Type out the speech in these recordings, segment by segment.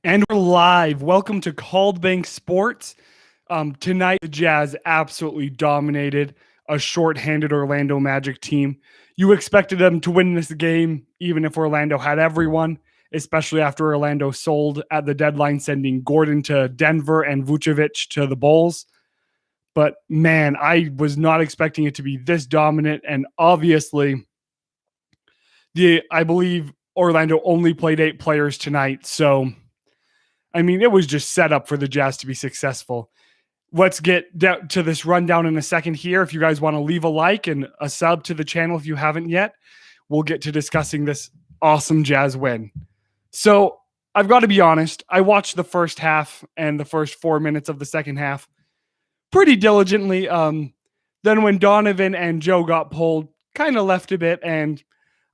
And we're live. Welcome to Called Bank Sports. Tonight, the Jazz absolutely dominated a shorthanded Orlando Magic team. You expected them to win this game, even if Orlando had everyone, especially after Orlando sold at the deadline, sending Gordon to Denver and Vucevic to the Bulls. But man, I was not expecting it to be this dominant. And obviously, I believe Orlando only played 8 players tonight. So I mean, it was just set up for the Jazz to be successful. Let's get to this rundown in a second here. If you guys want to leave a like and a sub to the channel if you haven't yet, we'll get to discussing this awesome Jazz win. So I've got to be honest, I watched the first half and the first 4 minutes of the second half pretty diligently. Then when Donovan and Joe got pulled, kind of left a bit, and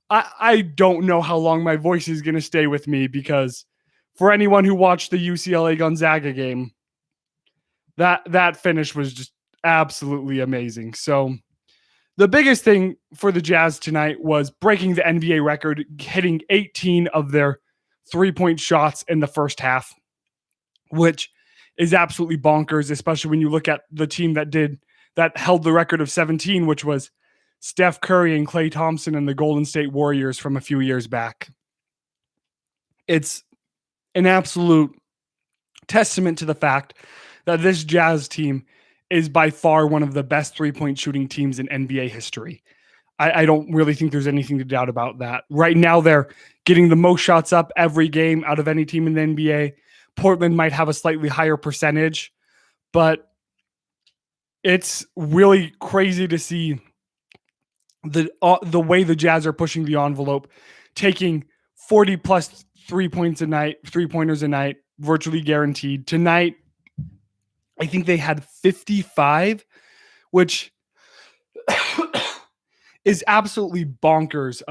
I don't know how long my voice is going to stay with me because for anyone who watched the UCLA Gonzaga game, that finish was just absolutely amazing. So the biggest thing for the Jazz tonight was breaking the NBA record, hitting 18 of their 3-point shots in the first half, which is absolutely bonkers, especially when you look at the team that held the record of 17, which was Steph Curry and Klay Thompson and the Golden State Warriors from a few years back. It's an absolute testament to the fact that this Jazz team is by far one of the best 3-point shooting teams in NBA history. I don't really think there's anything to doubt about that. Right now, they're getting the most shots up every game out of any team in the NBA. Portland might have a slightly higher percentage, but it's really crazy to see the way the Jazz are pushing the envelope, taking 40 plus 3-pointers a night, virtually guaranteed. Tonight, I think they had 55, which is absolutely bonkers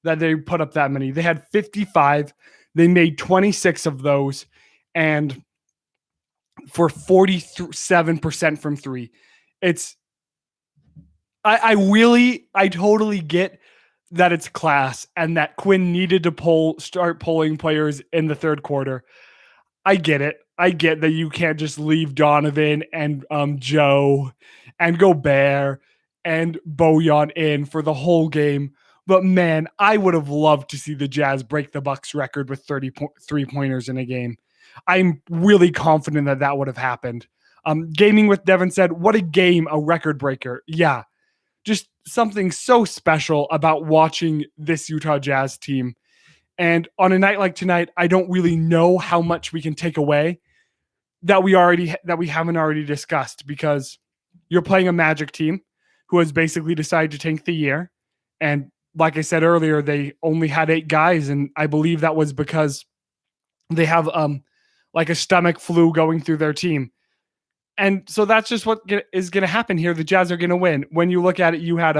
that they put up that many. They had 55. They made 26 of those, and for 47% from three. I totally get that it's class and that Quinn needed to start pulling players in the third quarter. I get it. I get that you can't just leave Donovan and Joe and Gobert and Bojan in for the whole game. But man, I would have loved to see the Jazz break the Bucks record with 30 3-pointers in a game. I'm really confident that would have happened. Gaming with Devin said, what a game, a record breaker. Yeah, just something so special about watching this Utah Jazz team. And on a night like tonight, I don't really know how much we can take away that we haven't already discussed, because you're playing a Magic team who has basically decided to tank the year. And like I said earlier, they only had 8 guys, and I believe that was because they have like a stomach flu going through their team. And so that's just what is going to happen here. The Jazz are going to win. When you look at it, you had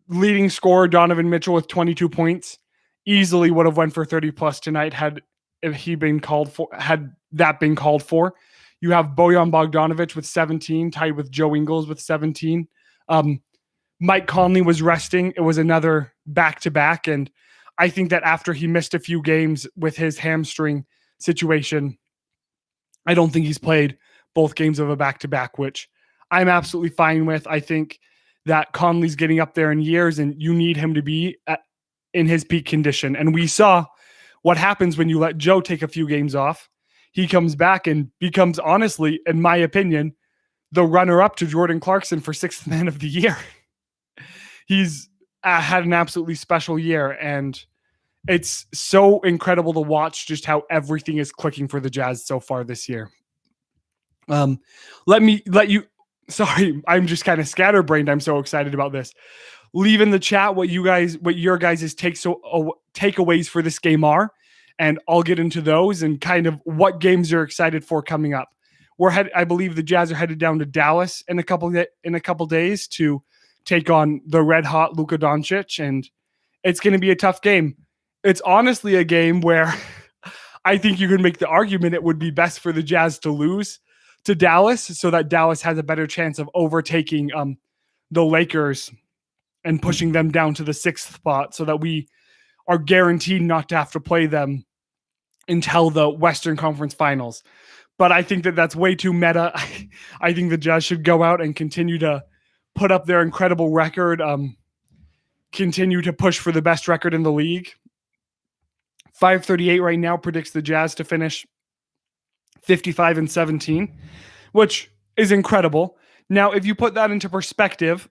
leading scorer Donovan Mitchell with 22 points. Easily would have went for 30 plus tonight had that been called for. You have Bojan Bogdanovic with 17, tied with Joe Ingles with 17. Mike Conley was resting. It was another back-to-back, and I think that after he missed a few games with his hamstring situation, I don't think he's played both games of a back-to-back, which I'm absolutely fine with. I think that Conley's getting up there in years, and you need him to be in his peak condition. And we saw what happens when you let Joe take a few games off. He comes back and becomes, honestly, in my opinion, the runner-up to Jordan Clarkson for 6th man of the year. He's had an absolutely special year, and it's so incredible to watch just how everything is clicking for the Jazz so far this year. Sorry, I'm just kind of scatterbrained. I'm so excited about this. Leave in the chat what your guys' takeaways for this game are, and I'll get into those and kind of what games you're excited for coming up. I believe the Jazz are headed down to Dallas in a couple days to take on the red hot Luka Doncic, and it's going to be a tough game. It's honestly a game where I think you can make the argument it would be best for the Jazz to lose to Dallas so that Dallas has a better chance of overtaking the Lakers and pushing them down to the 6th spot, so that we are guaranteed not to have to play them until the Western Conference Finals. But I think that that's way too meta. I think the Jazz should go out and continue to put up their incredible record, continue to push for the best record in the league. 538 right now predicts the Jazz to finish 55-17, which is incredible. Now, if you put that into perspective,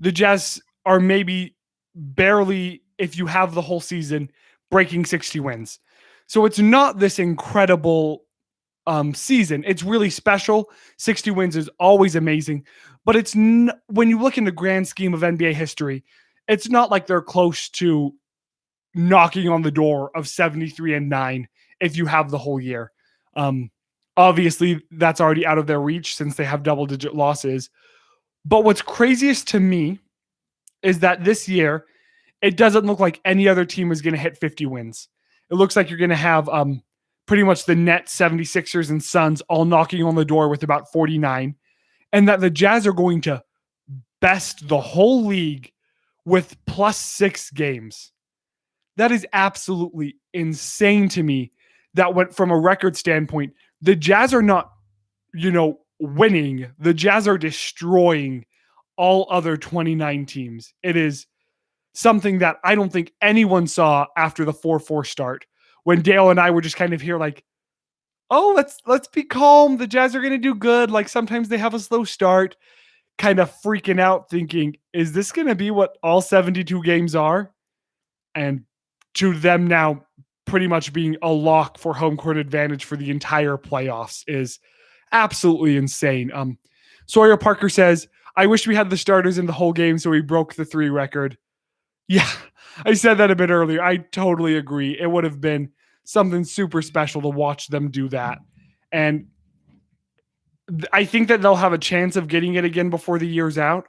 the Jazz are maybe barely, if you have the whole season, breaking 60 wins. So it's not this incredible season. It's really special. 60 wins is always amazing, but it's when you look in the grand scheme of NBA history, it's not like they're close to knocking on the door of 73-9 if you have the whole year. Obviously, that's already out of their reach since they have double-digit losses. But what's craziest to me is that this year, it doesn't look like any other team is going to hit 50 wins. It looks like you're going to have pretty much the Nets, 76ers, and Suns all knocking on the door with about 49, and that the Jazz are going to best the whole league with +6 games. That is absolutely insane to me. That went from a record standpoint. The Jazz are not, winning. The Jazz are destroying all other 29 teams. It is something that I don't think anyone saw after the 4-4 start, when Dale and I were just kind of here like, oh, let's be calm. The Jazz are going to do good. Like sometimes they have a slow start, kind of freaking out thinking, is this going to be what all 72 games are? And to them now pretty much being a lock for home court advantage for the entire playoffs is absolutely insane. Sawyer Parker says, I wish we had the starters in the whole game so we broke the 3 record. Yeah, I said that a bit earlier. I totally agree. It would have been something super special to watch them do that. And I think that they'll have a chance of getting it again before the year's out.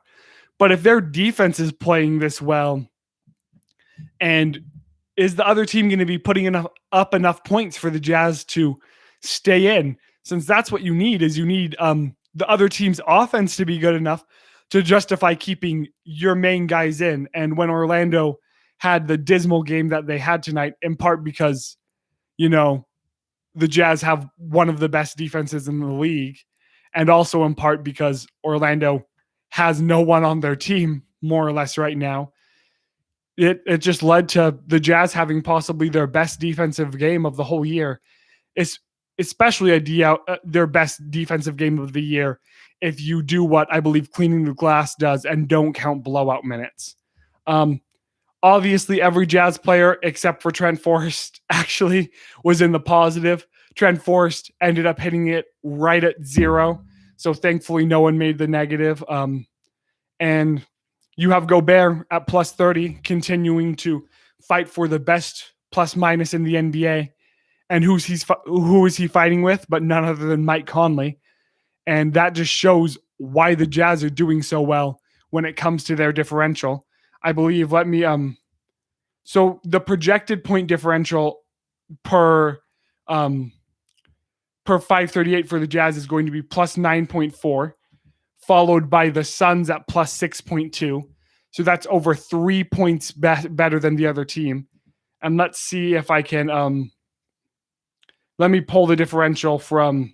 But if their defense is playing this well, and is the other team going to be putting up enough points for the Jazz to stay in? Since that's what you need, is you need the other team's offense to be good enough to justify keeping your main guys in. And when Orlando had the dismal game that they had tonight, in part because, the Jazz have one of the best defenses in the league, and also in part because Orlando has no one on their team, more or less right now, it just led to the Jazz having possibly their best defensive game of the whole year. It's especially their best defensive game of the year if you do what I believe Cleaning the Glass does and don't count blowout minutes. Obviously, every Jazz player except for Trent Forrest actually was in the positive. Trent Forrest ended up hitting it right at 0. So thankfully, no one made the negative. And you have Gobert at +30, continuing to fight for the best plus-minus in the NBA. And who is he fighting with? But none other than Mike Conley. And that just shows why the Jazz are doing so well when it comes to their differential. I believe, so the projected point differential per 538 for the Jazz is going to be +9.4, followed by the Suns at +6.2. So that's over 3 points better than the other team. And let's see if I can, let me pull the differential from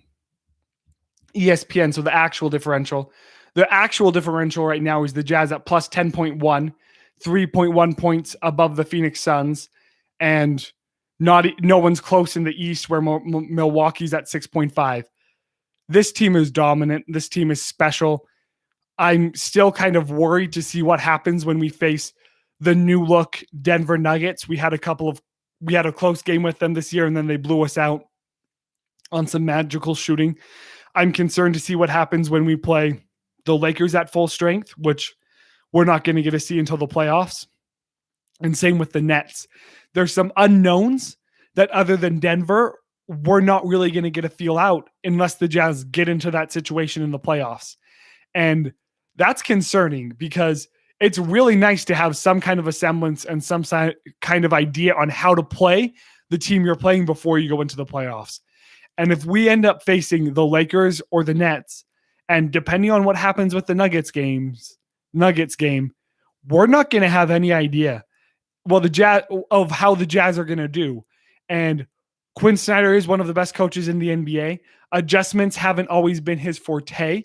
ESPN. So the actual differential. The actual differential right now is the Jazz at +10.1, 3.1 points above the Phoenix Suns, and no one's close in the East where Milwaukee's at 6.5. This team is dominant. This team is special. I'm still kind of worried to see what happens when we face the new look Denver Nuggets. We had a close game with them this year, and then they blew us out on some magical shooting. I'm concerned to see what happens when we play the Lakers at full strength, which we're not going to get to see until the playoffs. And same with the Nets. There's some unknowns that other than Denver, we're not really going to get a feel out unless the Jazz get into that situation in the playoffs. And that's concerning because it's really nice to have some kind of a semblance and some kind of idea on how to play the team you're playing before you go into the playoffs. And if we end up facing the Lakers or the Nets, and depending on what happens with the Nuggets game, we're not going to have any idea, the Jazz, of how the Jazz are going to do. And Quinn Snyder is one of the best coaches in the NBA. Adjustments haven't always been his forte,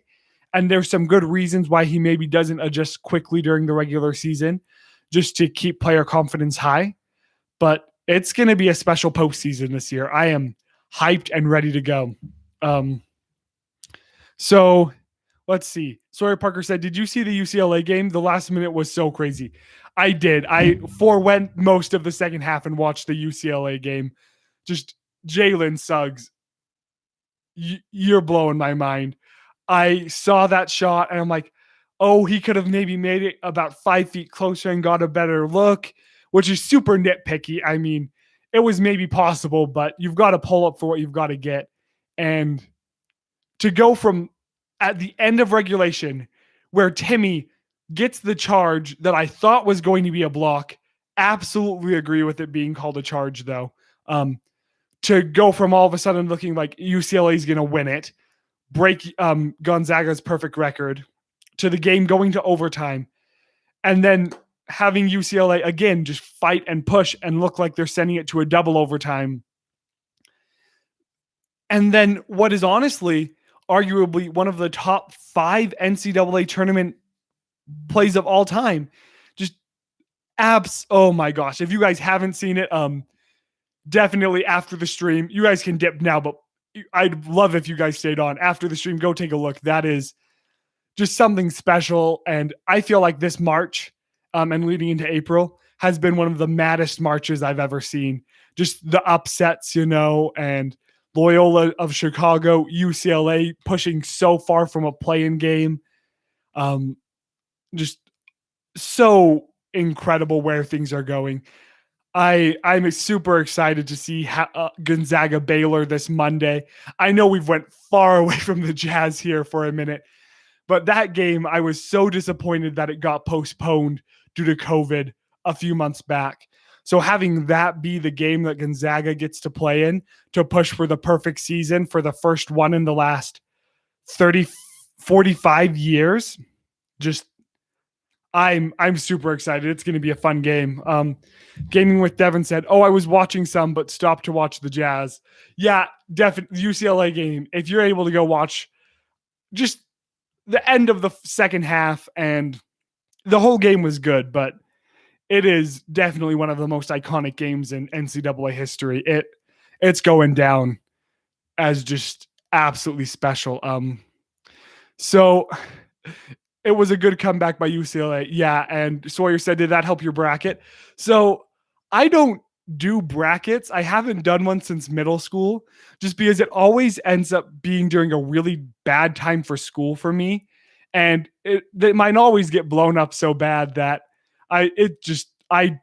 and there's some good reasons why he maybe doesn't adjust quickly during the regular season just to keep player confidence high. But it's going to be a special postseason this year. I am hyped and ready to go. So let's see. Sawyer Parker said, did you see the UCLA game? The last minute was so crazy. I did. I forewent most of the second half and watched the UCLA game. Just Jalen Suggs. You're blowing my mind. I saw that shot and I'm like, oh, he could have maybe made it about 5 feet closer and got a better look, which is super nitpicky. I mean, it was maybe possible, but you've got to pull up for what you've got to get. And to go from at the end of regulation where Timmy gets the charge that I thought was going to be a block, absolutely agree with it being called a charge though. To go from all of a sudden looking like UCLA is going to win it, break Gonzaga's perfect record, to the game going to overtime, and then having UCLA again just fight and push and look like they're sending it to a double overtime. And then what is honestly arguably one of the top 5 NCAA tournament plays of all time. Just oh my gosh. If you guys haven't seen it, definitely after the stream, you guys can dip now, but I'd love if you guys stayed on after the stream. Go take a look. That is just something special. And I feel like this March and leading into April has been one of the maddest marches I've ever seen. Just the upsets, and Loyola of Chicago, UCLA pushing so far from a play-in game. Just so incredible where things are going. I'm super excited to see Gonzaga Baylor this Monday. I know we've went far away from the Jazz here for a minute, but that game, I was so disappointed that it got postponed due to COVID a few months back. So having that be the game that Gonzaga gets to play in to push for the perfect season for the first one in the last 45 years, just I'm super excited. It's going to be a fun game. Gaming with Devin said, I was watching some, but stopped to watch the Jazz. Yeah, definitely UCLA game. If you're able to go watch just the end of the second half, and the whole game was good, but it is definitely one of the most iconic games in NCAA history. It's going down as just absolutely special. So it was a good comeback by UCLA. Yeah. And Sawyer said, did that help your bracket? So I don't do brackets. I haven't done one since middle school, just because it always ends up being during a really bad time for school for me. And they might always get blown up so bad that I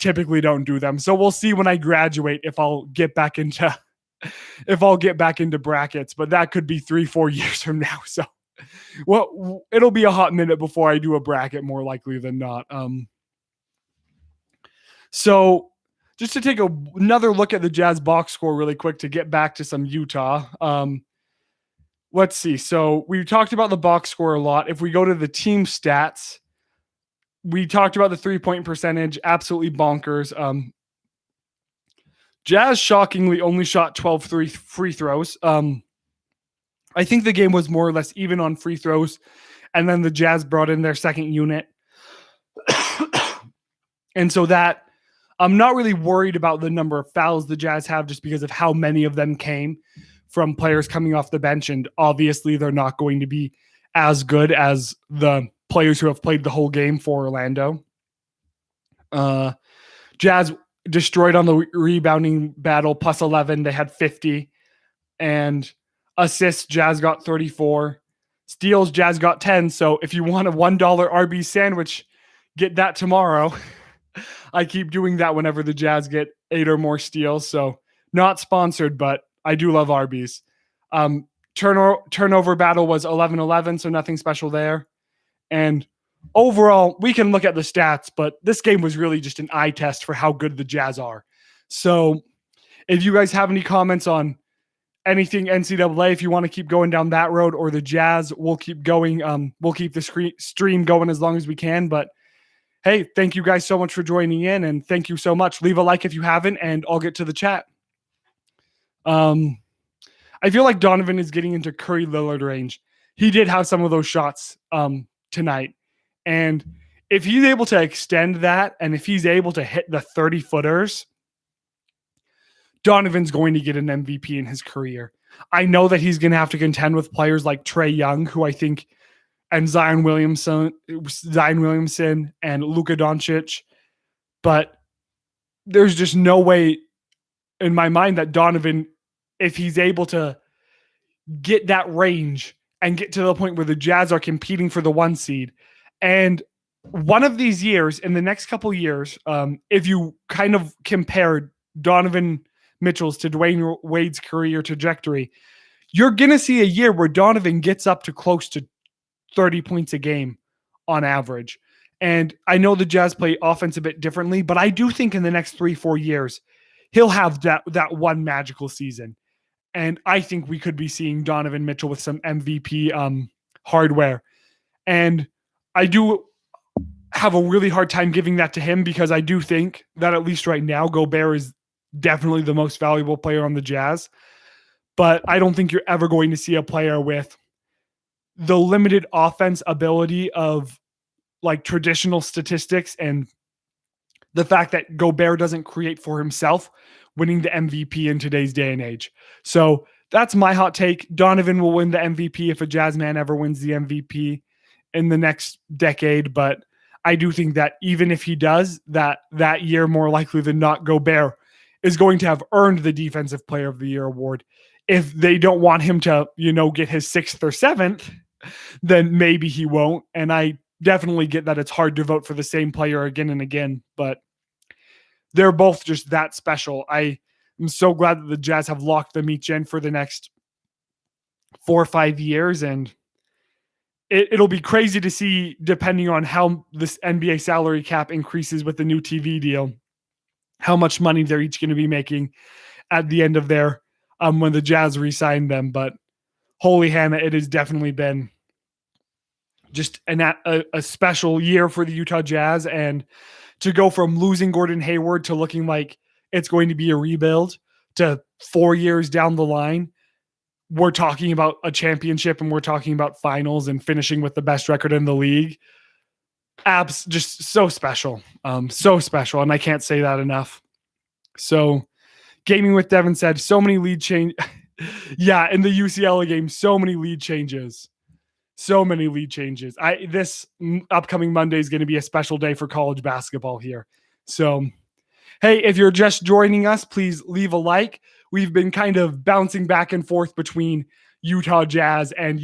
typically don't do them. So we'll see when I graduate if I'll get back into brackets, but that could be 3-4 years from now. So well, it'll be a hot minute before I do a bracket, more likely than not. So just to take another look at the Jazz box score really quick to get back to some Utah. Let's see. So we talked about the box score a lot. If we go to the team stats, we talked about the 3-point percentage, absolutely bonkers. Jazz shockingly only shot 12 free throws. I think the game was more or less even on free throws, and then the Jazz brought in their second unit. And so that I'm not really worried about the number of fouls the Jazz have, just because of how many of them came from players coming off the bench. And obviously they're not going to be as good as the players who have played the whole game for Orlando. Jazz destroyed on the rebounding battle, plus 11. They had 50. And assists, Jazz got 34. Steals, Jazz got 10. So if you want a $1 RB sandwich, get that tomorrow. I keep doing that whenever the Jazz get 8 or more steals. So not sponsored, but I do love Arby's. Turnover battle was 11-11, so nothing special there. And overall, we can look at the stats, but this game was really just an eye test for how good the Jazz are. So if you guys have any comments on anything NCAA, if you want to keep going down that road, or the Jazz, we'll keep going. We'll keep the stream going as long as we can. But hey, thank you guys so much for joining in, and thank you so much. Leave a like if you haven't, and I'll get to the chat. I feel like Donovan is getting into Curry Lillard range. He did have some of those shots tonight. And if he's able to extend that, and if he's able to hit the 30 footers, Donovan's going to get an MVP in his career. I know that he's going to have to contend with players like Trae Young, who I think, and Zion Williamson and Luka Doncic. But there's just no way in my mind that Donovan, if he's able to get that range and get to the point where the Jazz are competing for the 1 seed, and one of these years, in the next couple years, if you kind of compare Donovan Mitchell's to Dwayne Wade's career trajectory, you're going to see a year where Donovan gets up to close to 30 points a game on average. And I know the Jazz play offense a bit differently, but I do think in the next 3-4 years, he'll have that one magical season. And I think we could be seeing Donovan Mitchell with some MVP hardware. And I do have a really hard time giving that to him because I do think that at least right now, Gobert is definitely the most valuable player on the Jazz. But I don't think you're ever going to see a player with the limited offense ability of like traditional statistics and the fact that Gobert doesn't create for himself winning the MVP in today's day and age. So that's my hot take. Donovan will win the MVP if a Jazz man ever wins the MVP in the next decade. But I do think that even if he does, that year, more likely than not, Gobert is going to have earned the Defensive Player of the Year award. If they don't want him to, get his 6th or 7th, then maybe he won't. And I definitely get that it's hard to vote for the same player again and again, but they're both just that special. I am so glad that the Jazz have locked them each in for the next 4 or 5 years. And it'll be crazy to see, depending on how this NBA salary cap increases with the new TV deal, how much money they're each going to be making at the end of their when the Jazz re-signed them. But holy Hannah, it has definitely been just a special year for the Utah Jazz. And to go from losing Gordon Hayward to looking like it's going to be a rebuild to 4 years down the line, we're talking about a championship and we're talking about finals and finishing with the best record in the league. Just so special. So special. And I can't say that enough. So Gaming with Devin said so many lead change. Yeah. In the UCLA game, so many lead changes. So many lead changes. This upcoming Monday is going to be a special day for college basketball here. So, hey, if you're just joining us, please leave a like. We've been kind of bouncing back and forth between Utah Jazz and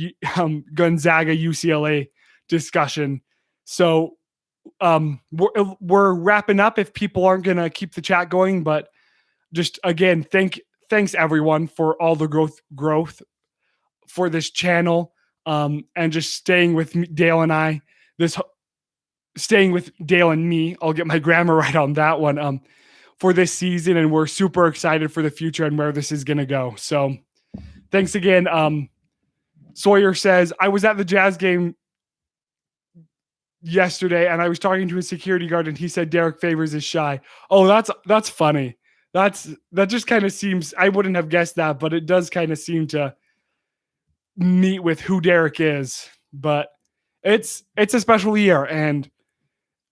Gonzaga UCLA discussion. So we're wrapping up if people aren't going to keep the chat going. But just again, thanks everyone for all the growth for this channel. And just staying with Dale and I, staying with Dale and me, I'll get my grammar right on that one, for this season. And we're super excited for the future and where this is going to go. So thanks again. Sawyer says, I was at the Jazz game yesterday and I was talking to a security guard and he said Derek Favors is shy. Oh, that's funny. That just kind of seems, I wouldn't have guessed that, but it does kind of seem to meet with who Derek is. But it's a special year. And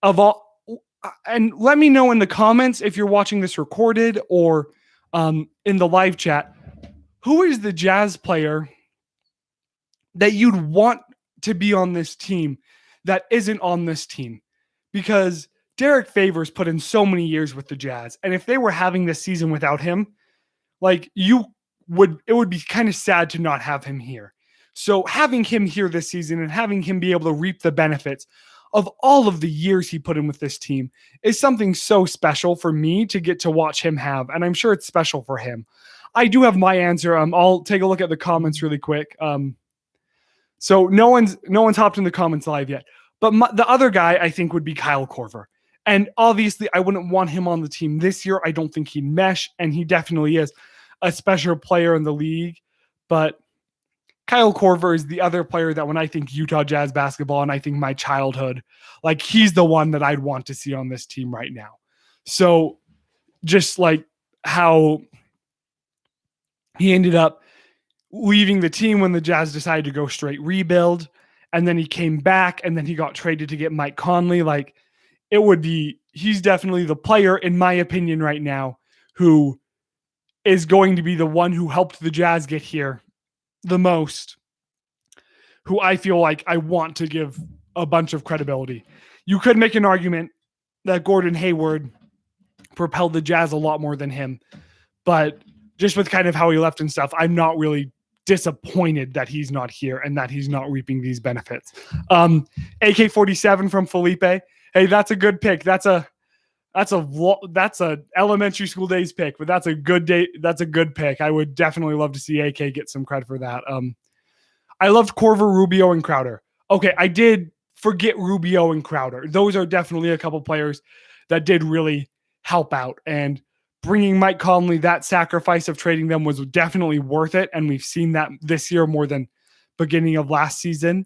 let me know in the comments if you're watching this recorded or in the live chat, who is the Jazz player that you'd want to be on this team that isn't on this team? Because Derek Favors put in so many years with the Jazz, and if they were having this season without him, like it would be kind of sad to not have him here. So having him here this season and having him be able to reap the benefits of all of the years he put in with this team is something so special for me to get to watch him have. And I'm sure it's special for him. I do have my answer. I'll take a look at the comments really quick. So no one's hopped in the comments live yet, but the other guy I think would be Kyle Korver. And obviously I wouldn't want him on the team this year. I don't think he'd mesh, and he definitely is a special player in the league. But Kyle Korver is the other player that when I think Utah Jazz basketball and I think my childhood, like he's the one that I'd want to see on this team right now. So just like how He ended up leaving the team when the Jazz decided to go straight rebuild. And then he came back and then he got traded to get Mike Conley. Like, he's definitely the player, in my opinion, right now, who is going to be the one who helped the Jazz get here the most, who I feel like I want to give a bunch of credibility. You could make an argument that Gordon Hayward propelled the Jazz a lot more than him, but just with kind of how he left and stuff, I'm not really disappointed that he's not here and that he's not reaping these benefits. AK-47 from Felipe. Hey, that's a good pick. That's a elementary school days pick, but that's a good day. That's a good pick. I would definitely love to see AK get some credit for that. I loved Korver, Rubio, and Crowder. Okay, I did forget Rubio and Crowder. Those are definitely a couple players that did really help out. And bringing Mike Conley, that sacrifice of trading them was definitely worth it. And we've seen that this year more than beginning of last season.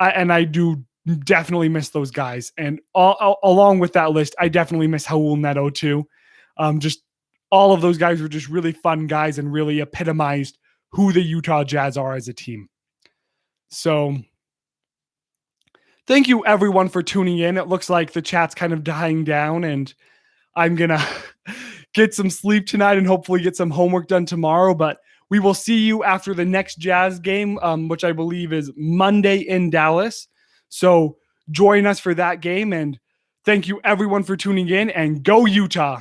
I do definitely miss those guys. And along with that list, I definitely miss Raul Neto too. Just all of those guys were just really fun guys and really epitomized who the Utah Jazz are as a team. So thank you everyone for tuning in. It looks like the chat's kind of dying down and I'm going to get some sleep tonight and hopefully get some homework done tomorrow. But we will see you after the next Jazz game, which I believe is Monday in Dallas. So join us for that game. And thank you everyone for tuning in, and go Utah.